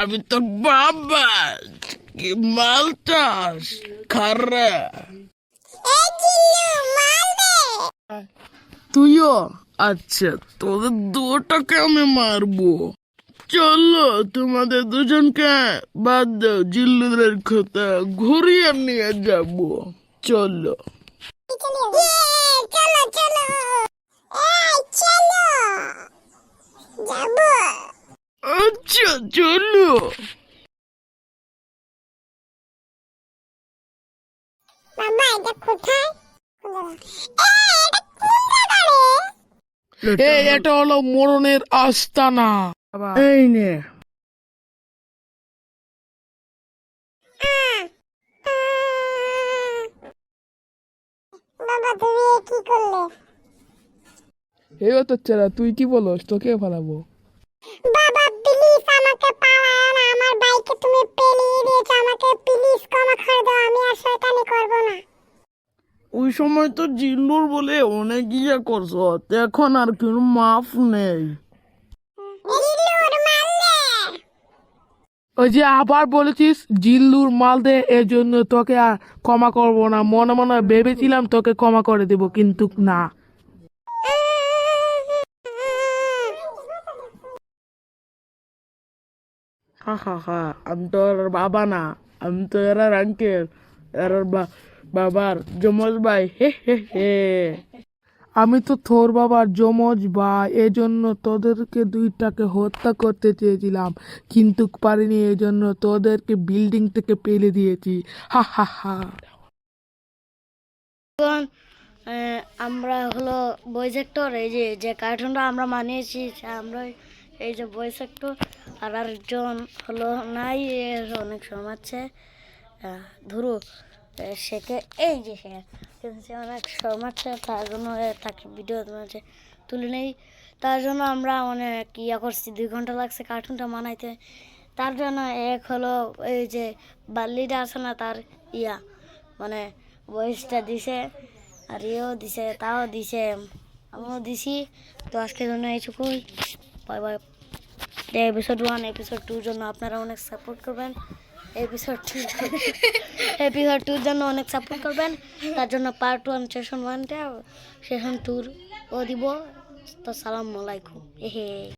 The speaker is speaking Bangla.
আমি তোর বাবা, কি মালটাস খারা। তুইও? আচ্ছা, তোদের দুটাকে আমি মারবো। চলো, তোমাদের দুজনকে বাদ দাও, জিল্লুদের কথা ঘুরিয়ে নিয়ে যাবো। চলো। আচ্ছা, চলো। এই এটা হলো মরণের আস্তানা। এই নে। বাবা তুমি কি করলে? এই তো চেরা, তুই কি বলস? তোকে পালাবো? বাবা প্লিজ আমাকে পালাও না, আমার বাইকে তুমি পেলিয়ে দিয়েছো, আমাকে প্লিজ ক্ষমা করে দাও, আমি আর শয়তানি করব না। ওই সময় তো জিল্লুর বলে অনেক ইয়ে করছ, এখন আর কোনো মাফ নেই। জিল্লুর মারলে ওই যে আবার বলেছিস জিল্লুর মাল দে, এর জন্য তোকে আর ক্ষমা করবো না। মনে মনে ভেবেছিলাম তোকে ক্ষমা করে দেব, কিন্তু না। হা হা হা, আমি তো এর বাবা না, আমি তো এর আঙ্কেল, এর বাবার জমজ ভাই। হে হে হে। আমি তো তোর বাবার যমজ ভাই, এজন্য তোদেরকে দুইটাকে হত্যা করতে চেয়েছিলাম, কিন্তু পারিনি। এজন্য তোদেরকে বিল্ডিং থেকে ফেলে দিয়েছি। হা হা হা। আমরা হলো বয়েজ অ্যাক্টর। এই যে যে কার্টুনটা আমরা বানিয়েছি আমরা এই যে বয়েজ অ্যাক্টর। আর আরেকজন হলো নাই, এর অনেক শর্মাচ্ছে ধরু শেখে। এই যে সে অনেক শর্মাচ্ছে, তার জন্য তাকে ভিডিও মাঝে তুলে নেই। তার জন্য আমরা অনেক ইয়া করছি, 2 ঘন্টা লাগছে কার্টুনটা বানাইতে। তার জন্য এক হলো এই যে বাল্লিটা আছে না, তার ইয়া মানে ভয়েসটা দিছে, আর ইয়েও দিছে, তাও দিছে, আমিও দিছি। তো আজকের জন্য এইটুকুই। Bye bye. এপিসোড 1 এপিসোড 2 জন্য আপনারা অনেক সাপোর্ট করবেন। এপিসোড 2 জন্য অনেক সাপোর্ট করবেন। তার জন্য পার্ট 1 সেশন 1টা সেশন 2 ও দিব। তো সালাম আলাইকুম।